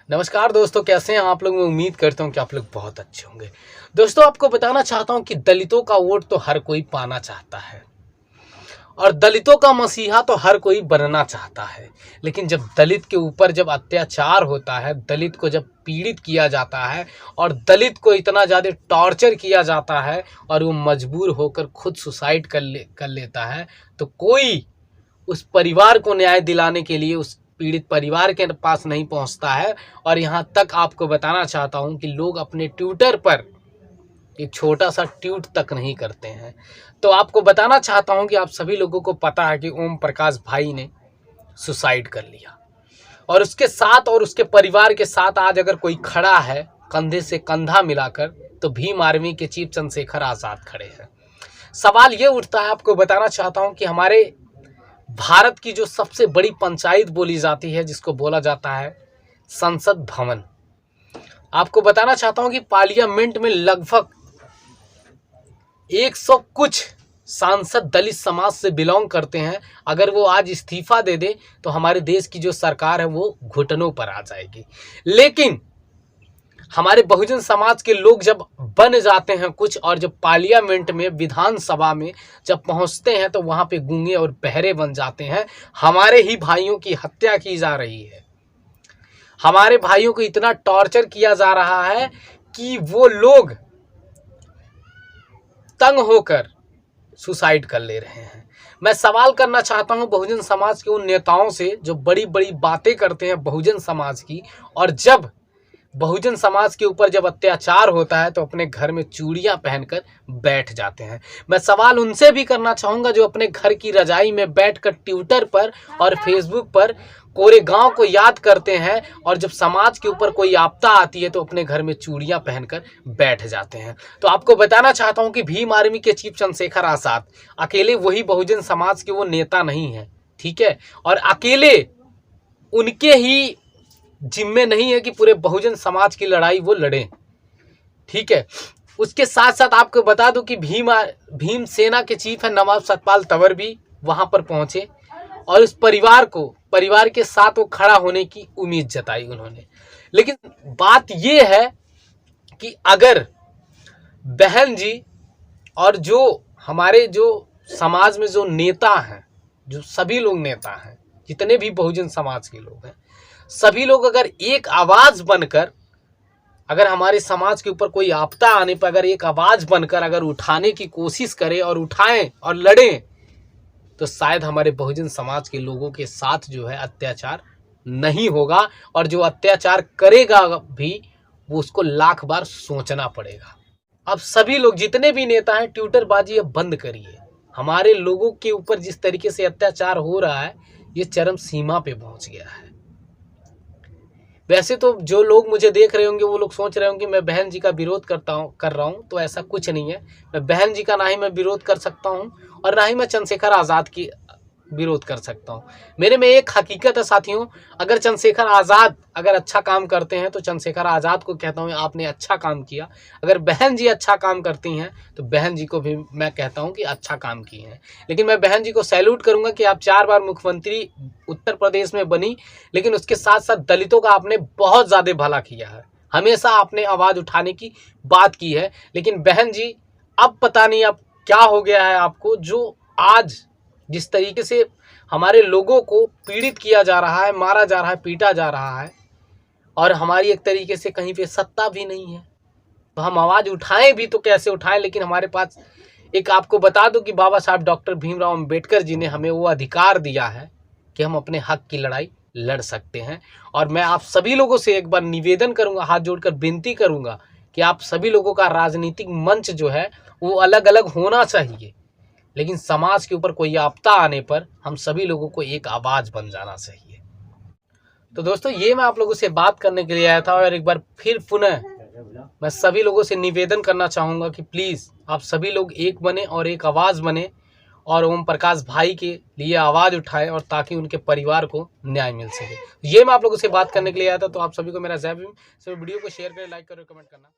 नमस्कार दोस्तों, कैसे हैं आप लोग। मैं उम्मीद करता हूं कि आप लोग बहुत अच्छे होंगे। दोस्तों, आपको बताना चाहता हूं कि दलितों का वोट तो हर कोई पाना चाहता है और दलितों का मसीहा तो हर कोई बनना चाहता है। लेकिन जब दलित के ऊपर जब अत्याचार होता है, दलित को जब पीड़ित किया जाता है और दलित को इतना ज़्यादा टॉर्चर किया जाता है और वो मजबूर होकर खुद सुसाइड कर लेता है, तो कोई उस परिवार को न्याय दिलाने के लिए उस पीड़ित परिवार के पास नहीं पहुंचता है। और यहाँ तक आपको बताना चाहता हूं कि लोग अपने ट्विटर पर एक छोटा सा ट्वीट तक नहीं करते हैं। तो आपको बताना चाहता हूं कि आप सभी लोगों को पता है कि ओम प्रकाश भाई ने सुसाइड कर लिया और उसके साथ और उसके परिवार के साथ आज अगर कोई खड़ा है कंधे से कंधा मिलाकर, तो भीम आर्मी के चीफ चंद्रशेखर आज़ाद खड़े हैं। सवाल ये उठता है, आपको बताना चाहता हूं कि हमारे भारत की जो सबसे बड़ी पंचायत बोली जाती है, जिसको बोला जाता है संसद भवन, आपको बताना चाहता हूं कि पार्लियामेंट में लगभग 100 कुछ सांसद दलित समाज से बिलोंग करते हैं। अगर वो आज इस्तीफा दे दे तो हमारे देश की जो सरकार है वो घुटनों पर आ जाएगी। लेकिन हमारे बहुजन समाज के लोग जब बन जाते हैं कुछ, और जब पार्लियामेंट में विधानसभा में जब पहुंचते हैं तो वहां पे गूंगे और बहरे बन जाते हैं। हमारे ही भाइयों की हत्या की जा रही है, हमारे भाइयों को इतना टॉर्चर किया जा रहा है कि वो लोग तंग होकर सुसाइड कर ले रहे हैं। मैं सवाल करना चाहता हूं बहुजन समाज के उन नेताओं से जो बड़ी बड़ी बातें करते हैं बहुजन समाज की, और जब बहुजन समाज के ऊपर जब अत्याचार होता है तो अपने घर में चूड़ियां पहनकर बैठ जाते हैं। मैं सवाल उनसे भी करना चाहूँगा जो अपने घर की रजाई में बैठकर ट्विटर पर और फेसबुक पर कोरेगांव को याद करते हैं, और जब समाज के ऊपर कोई आपदा आती है तो अपने घर में चूड़ियां पहनकर बैठ जाते हैं। तो आपको बताना चाहता हूं कि भीम आर्मी के चीफ चंद्रशेखर आज़ाद अकेले वही बहुजन समाज के वो नेता नहीं है, ठीक है, और अकेले उनके ही जिम्मे नहीं है कि पूरे बहुजन समाज की लड़ाई वो लड़ें, ठीक है। उसके साथ साथ आपको बता दूं कि भीम सेना के चीफ है नवाब सतपाल तंवर भी वहां पर पहुंचे और उस परिवार के साथ वो खड़ा होने की उम्मीद जताई उन्होंने। लेकिन बात ये है कि अगर बहन जी और जो हमारे जो समाज में जो नेता हैं, जो सभी लोग नेता हैं, जितने भी बहुजन समाज के लोग हैं, सभी लोग अगर एक आवाज बनकर, अगर हमारे समाज के ऊपर कोई आपदा आने पर अगर एक आवाज बनकर अगर उठाने की कोशिश करें और उठाएं और लड़ें, तो शायद हमारे बहुजन समाज के लोगों के साथ जो है अत्याचार नहीं होगा, और जो अत्याचार करेगा भी वो उसको लाख बार सोचना पड़ेगा। अब सभी लोग जितने भी नेता हैं ट्विटरबाजी अब बंद करिए। हमारे लोगों के ऊपर जिस तरीके से अत्याचार हो रहा है ये चरम सीमा पे पहुंच गया है। वैसे तो जो लोग मुझे देख रहे होंगे वो लोग सोच रहे होंगे मैं बहन जी का विरोध कर रहा हूँ, तो ऐसा कुछ नहीं है। मैं बहन जी का ना ही मैं विरोध कर सकता हूँ और ना ही मैं चंद्रशेखर आज़ाद की विरोध कर सकता हूँ। मेरे में एक हकीकत है साथियों, अगर चंद्रशेखर आज़ाद अगर अच्छा काम करते हैं तो चंद्रशेखर आज़ाद को कहता हूँ आपने अच्छा काम किया। अगर बहन जी अच्छा काम करती हैं तो बहन जी को भी मैं कहता हूँ कि अच्छा काम किए हैं। लेकिन मैं बहन जी को सैल्यूट करूँगा कि आप 4 बार मुख्यमंत्री उत्तर प्रदेश में बनी, लेकिन उसके साथ साथ दलितों का आपने बहुत ज़्यादा भला किया है। हमेशा आपने आवाज़ उठाने की बात की है। लेकिन बहन जी अब पता नहीं अब क्या हो गया है आपको, जो आज जिस तरीके से हमारे लोगों को पीड़ित किया जा रहा है, मारा जा रहा है, पीटा जा रहा है, और हमारी एक तरीके से कहीं पे सत्ता भी नहीं है, तो हम आवाज़ उठाएं भी तो कैसे उठाएं। लेकिन हमारे पास एक, आपको बता दूं कि बाबा साहब डॉक्टर भीमराव अंबेडकर जी ने हमें वो अधिकार दिया है कि हम अपने हक की लड़ाई लड़ सकते हैं। और मैं आप सभी लोगों से एक बार निवेदन करूँगा, हाथ जोड़कर विनती करूँगा कि आप सभी लोगों का राजनीतिक मंच जो है वो अलग अलग होना चाहिए, लेकिन समाज के ऊपर कोई आपदा आने पर हम सभी लोगों को एक आवाज़ बन जाना चाहिए। तो दोस्तों, ये मैं आप लोगों से बात करने के लिए आया था, और एक बार फिर पुनः मैं सभी लोगों से निवेदन करना चाहूँगा कि प्लीज़ आप सभी लोग एक बने और एक आवाज़ बने और ओम प्रकाश भाई के लिए आवाज़ उठाएं, और ताकि उनके परिवार को न्याय मिल सके। ये मैं आप लोगों से बात करने के लिए आया था। तो आप सभी को मेरा जय भीम। सभी वीडियो को शेयर करें, लाइक करें, कमेंट करना।